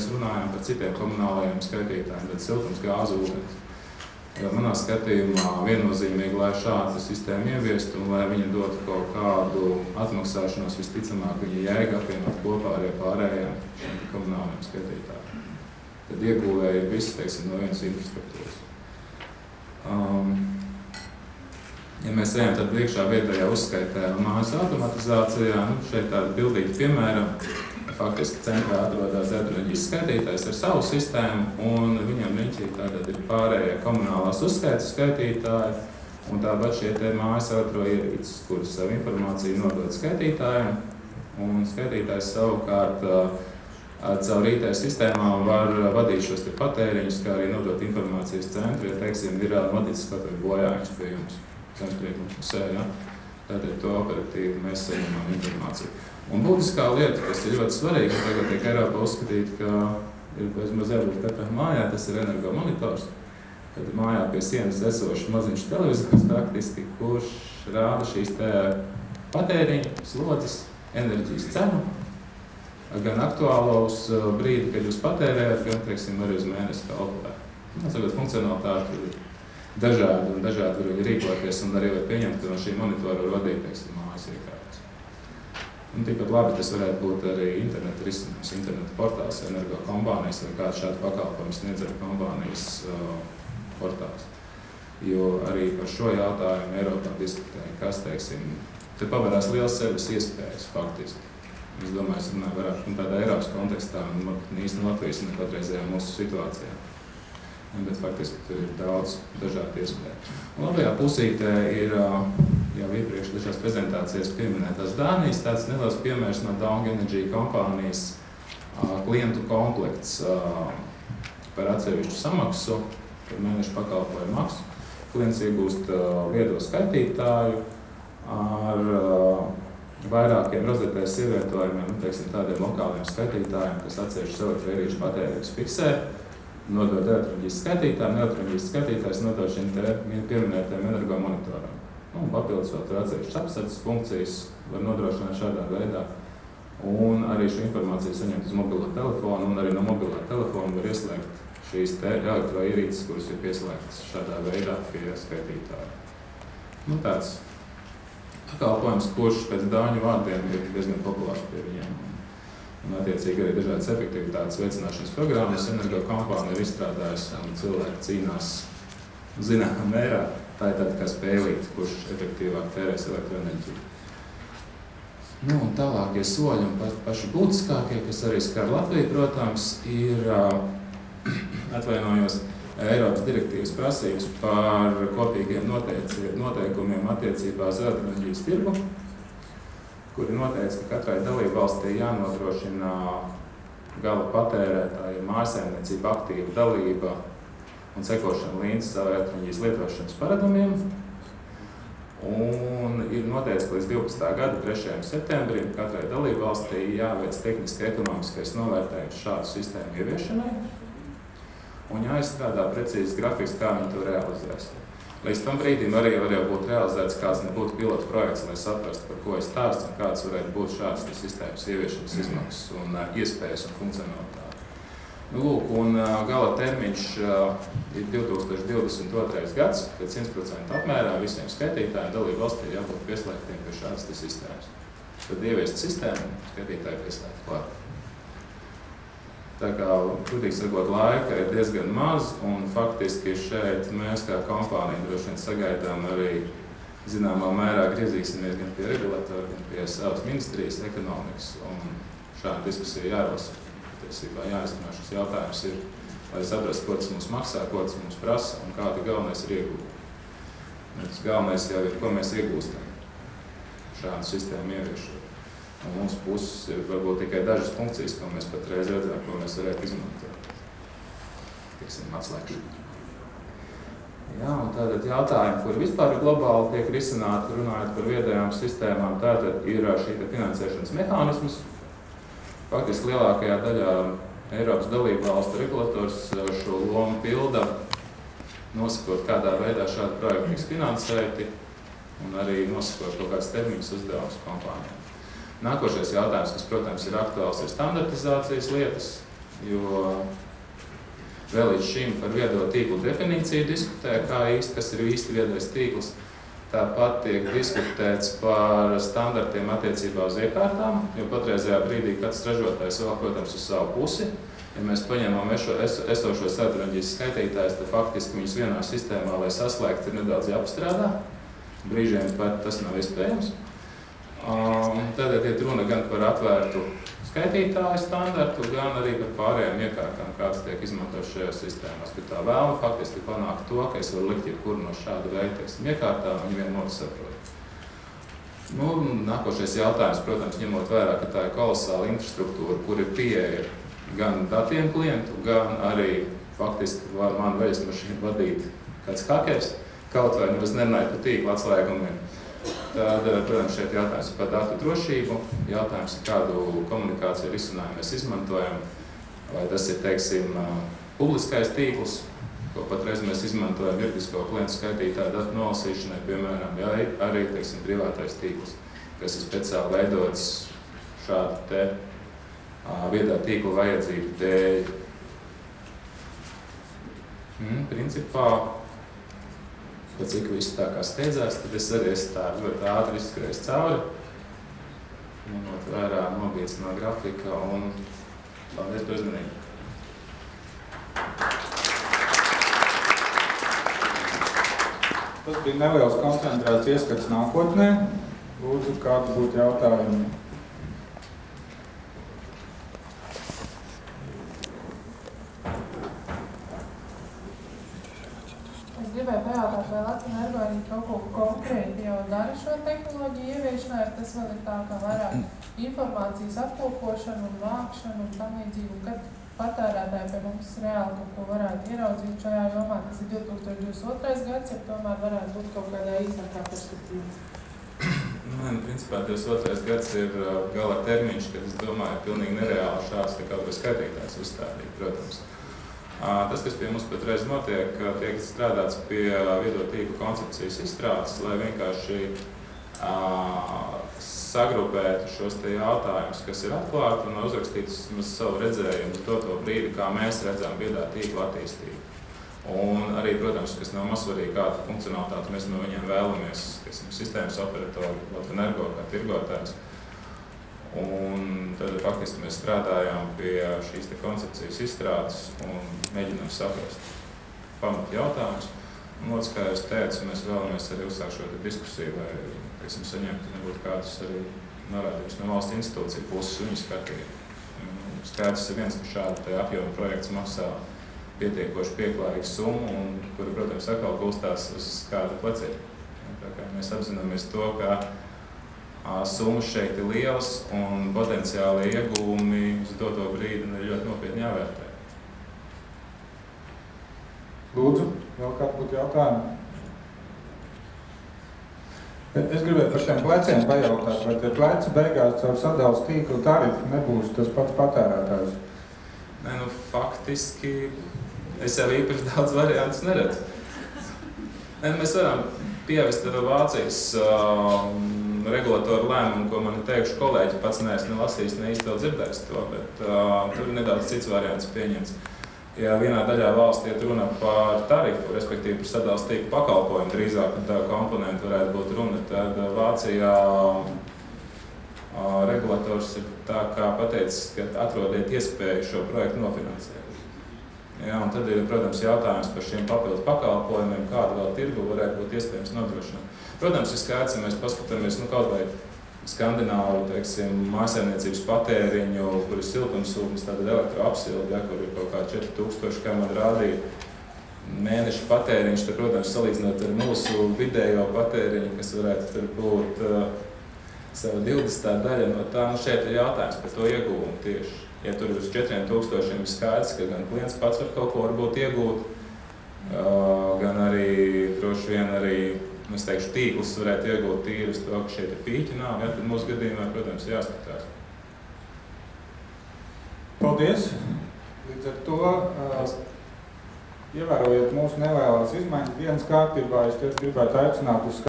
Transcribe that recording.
mēs runājam par citiem komunālajiem skaitītājiem, tad siltums, gāze, ūdens. Manā skatījumā viennozīmīgi, lai šādu sistēmu ieviestu un lai viņa dotu kaut kādu atmaksāšanos, visticamāk viņa jēga apvienot kopā ar pārējiem komunālajiem skaitītājiem. Tad ieguvēji visi, teiksim, no vienas infrastruktūras. Ja mēs ejam tad iekšā vietējā uzskaitē un mājas automatizācijā, šeit tāda bildīga piemēram, faktiski centrā atrodas elektroenerģijas skaitītājs ar savu sistēmu, un viņam riņķī tātad ir pārējie komunālās uzskaites skaitītāji, un tāpat šie te mājas elektroierīces, kuras savu informāciju nodod skaitītājiem, un skaitītājs savukārt caur IT sistēmām var vadīt šos te patēriņus, kā arī nodot informācijas centru, ja, teiksim, ir noticis kaut vai bojājums pie jums, zemespriekums pusē, ja? Tātad to operatīvi mēs saņemam informāciju. Un būtiskā lieta, kas ir ļoti svarīga, tagad tiek Eiropā uzskatīt, ka ir bezmaz jābūt katrā mājā, tas ir energomonitors, kad mājā pie sienas esošs maziņš televizors praktiski, kurš rāda šīs te patēriņu, slodzes, enerģijas cenu, gan aktuālo uz brīdi, kad jūs patērējat, gan, teiksim, arī uz mēnesi kalkulē. Tagad funkcionalitāte ir dažādi un dažādi var rīkoties un arī var pieņemt, ka no šī monitora var vadīt, teiksim, mājas iekārtas. Un tikpat labi tas varētu būt arī interneta risinājums, interneta portāls, energo kompānijas vai kāds šādu pakalpojumu sniedzēju kompānijas portāls. Jo arī par šo jautājumu Eiropā diskutēja, kas, teiksim, te pavarās liels sevis iespējas faktiski. Es domāju, es runāju vairāk tādā Eiropas kontekstā un īsti Latvijas un patreizējā mūsu situācijā. Bet faktiski tur ir daudz dažādu iespēju. Un labajā pusītē ir jau iepriekš dažās prezentācijās pieminētās Dānijas, tāds neliels piemērs no Dong Energy kompānijas klientu komplekts par atsevišķu samaksu, par mēnešu pakalpojumu maksu. Klients iegūst viedo skaitītāju ar vairākiem rozetēs ievietojumiem, teiksim, tādiem lokāliem skaitītājiem, kas atsevišķus elektroierīču patēriņus fiksē, nodod elektroenerģijas skaitītājiem, elektroenerģijas skaitītājs nodod šim te pieminētajiem energomonitoram. Un papildus vēl tur atsevišķas apsardzes funkcijas var nodrošināt šādā veidā. Un arī šo informāciju saņemt uz mobilā telefonu, un arī no mobilā telefona var ieslēgt šīs te elektroierīces, kuras ir pieslēgtas šādā veidā pie skaitītāja. Tāds pakalpojums, kurš pēc dāņu vārdiem ir diezgan populārs pie viņiem. Un attiecīgi arī dažādas efektivitātes veicināšanas programmas energo kompānija ir izstrādājusi un cilvēki cīnās zināmā mērā. Tā ir tāda kā spēlīte, kurš efektīvāk tērēs elektroenerģiju. Un tālākie soļi un paši būtiskākie, kas arī skar Latviju, protams, ir atvainojos Eiropas direktīvas prasības par kopīgiem noteikumiem attiecībā uz elektroenerģijas tirgu, kuri noteica, ka katrai dalībvalstī jānodrošina gala patērētāja mājsaimniecība aktīva dalība un sekošana līdz savu elektroenerģijas lietošanas paradumiem. Un ir noteikts, ka līdz 12. gada 3. septembrim katrai dalībvalstī jāveic tehniski ekonomiskais novērtējums šādu sistēmu ieviešanai un jāizstrādā precīzs grafiks, kā viņi to realizēs. Līdz tam brīdim arī var jau būt realizēts kāds nebūtu pilotu projekts, lai saprastu, par ko es stāstu un kāds varētu būt šādas sistēmas ieviešanas izmaksas un iespējas un funkcionalitāti. Lūk, un gala termiņš ir 2022. gads, kad 100% apmērā visiem skaitītājiem dalībvalstī jābūt pieslēgtiem pie šādas sistēmas. Tad ieviest sistēmu, skaitītāji pieslēgt klāt. Tā kā, krūtīgi sakot, laika ir diezgan maz, un faktiski šeit mēs kā kompānija droši vien sagaidām arī zināmā mērā griezīsimies gan pie regulatora, gan pie savas ministrijas ekonomikas, un šāda diskusija jārosina. Patiesībā jāizrunā šis jautājums ir, lai saprastu, ko tas mums maksā, ko tas mums prasa un kāda galvenais ir iegūt. Tas galvenais jau ir, ko mēs iegūstam šādu sistēmu ieviešot. No mums puses ir varbūt tikai dažas funkcijas, ko mēs patreiz redzam, ko mēs varētu izmantot. Tiksim, atslēgšana. Jā, un tātad jautājumi, kuri vispār globāli tiek risināti, runājot par viedajām sistēmām, tātad ir šī finansēšanas mehānismus. Faktiski lielākajā daļā Eiropas dalībvalstu regulators šo lomu pilda, nosakot, kādā veidā šādi projekti tiks finansēti un arī nosakot kaut kāds termiņus uzdevums kompānijām. Nākošais jautājums, kas, protams, ir aktuāls, ir standartizācijas lietas. jo vēl līdz šim par viedo tīklu definīciju diskutē, kas ir īsti viedais tīkls. Tāpat tiek diskutēts par standartiem attiecībā uz iekārtām, jo patreizajā brīdī katrs ražotājs vēl, protams, uz savu pusi. Ja mēs paņemam esošos elektroenerģijas skaitītājus, tad faktiski viņus vienā sistēmā, lai saslēgt, ir nedaudz jāpastrādā. Brīžiem pat tas nav iespējams. Tādēļ iet runa gan par atvērtu skaitītāju standartu, gan arī par pārējām iekārtām, kādas tiek izmantotas šajās sistēmās. Bet tā vēlme faktiski panākt to, ka es varu likt jebkuru no šāda veida iekārtām, viņi vienmēr saprot. Nākošais jautājums, protams, ņemot vērā, ka tā ir kolosāla infrastruktūra, kur ir pieeja gan datiem klientu, gan arī faktiski var man veļas mašīnu vadīt kāds hakers, kaut vai nemaz nerunājot par tīkla atslēgumiem. Tad, protams, šeit jautājums par datu drošību, jautājums, kādu komunikāciju risinājumu mēs izmantojam, vai tas ir, teiksim, publiskais tīkls, ko patreiz mēs izmantojam juridisko klientu skaitītāju datu nolasīšanai, piemēram, ja arī, teiksim, privātais tīkls, kas ir speciāli veidots šādu te viedā tīkla vajadzību dēļ. Principā, cik viss tā kā steidzās, tad es arī tā ļoti ātri izskrēju cauri, ņemot vērā nobīdes no grafika, un paldies par uzmanību. Tas bija neliels koncentrēts ieskats nākotnē. Lūdzu, kādi būtu jautājumi? Es gribēju pajautāt, vai Latvenergo arī kaut ko konkrēti jau dara šo tehnoloģiju ieviešanā, vai tas vēl ir tā kā vairāk informācijas apkopošana un vākšana un tam līdzīgi, un kad patērētāji pie mums reāli kaut ko varētu ieraudzīt šajā jomā, tas ir 2022. gads, ja tomēr varētu būt kaut kādā īsākā perspektīva? Principā 22. gads ir gala termiņš, kad es domāju, pilnīgi nereāli šāds te kaut ko skaitītājs uzstādīt, protams. Tas, kas pie mums patreiz notiek, tiek strādāts pie viedo tīklu koncepcijas izstrādes, lai vienkārši sagrupētu šos te jautājumus, kas ir atklāti, un uzrakstītu savu redzējumu uz to brīdi, kā mēs redzam viedā tīklu attīstību. Un arī, protams, kas nav mazsvarīgi, kādu funkcionalitāti mēs no viņiem vēlamies, sistēmas operatori, Latvenergo kā tirgotājs. Un tad faktiski mēs strādājām pie šīs te koncepcijas izstrādes un mēģinām saprast pamatu jautājumus. Un otrs, kā es teicu, mēs vēlamies arī uzsākt šo diskusiju, lai, teiksim, saņemtu nebūtu kādus arī norādījumus no valsts institūciju puses viņu skatīt. Skaidrs ir viens, ka šāda te apjoma projekts maksā pietiekoši pieklājīgu summu, un kura, protams, atkal gulstās uz kāda pleciem. Tā kā mēs apzināmies to, ka summas šeit ir lielas un potenciāli ieguvumi uz doto brīdi ir ļoti nopietni jāvērtē. Lūdzu, vēl kāds būtu jautājumi? Es gribēju par šiem pleciem pajautāt, vai tie pleci beigās caur sadales tīklu tarifu nebūs tas pats patērētājs? Nē, faktiski es jau īpaši daudz variantus neredzu. Mēs varam pievest Vācijas regulatoru lēmumu, ko man ir teikuši kolēģi, pats neesmu lasījis, ne īsti vēl dzirdējis to, bet tur ir nedaudz cits variants pieņemts. Ja vienā daļā valsts iet runa par tarifu, respektīvi par sadales tīklu pakalpojumu, drīzāk par tā komponentu varētu būt runa, tad Vācijā regulators ir tā kā pateicis, ka atrodiet iespēju šo projektu nofinansēt. Ja, un tad ir, protams, jautājums par šiem papildus pakalpojumiem, kādu vēl tirgu varētu būt iespējams nodrošināt. Protams, ir skaidrs, ja mēs paskatāmies kaut vai skandināvu, teiksim, mājsaimniecības patēriņu, kur ir siltumsūknis, tātad elektroapsildi, ja, kur ir kaut kā 4000, kā man rādīja mēneša patēriņš, tad, protams, salīdzinot ar mūsu vidējo patēriņu, kas varētu tur būt savu 20. daļa no tā, šeit ir jautājums par to ieguvumu tieši. Ja tur uz 4000 ir skaidrs, ka gan klients pats var kaut ko varbūt iegūt, gan arī, droši vien arī, es teikšu, tīkls varētu iegūt tīri uz to, ka šeit ir pīķi nav, ja, tad mūsu gadījumā, protams, jāskatās. Paldies! Līdz ar to, ievērojot mūsu nelielās izmaiņas dienas kārtībā, es gribētu aicināt uz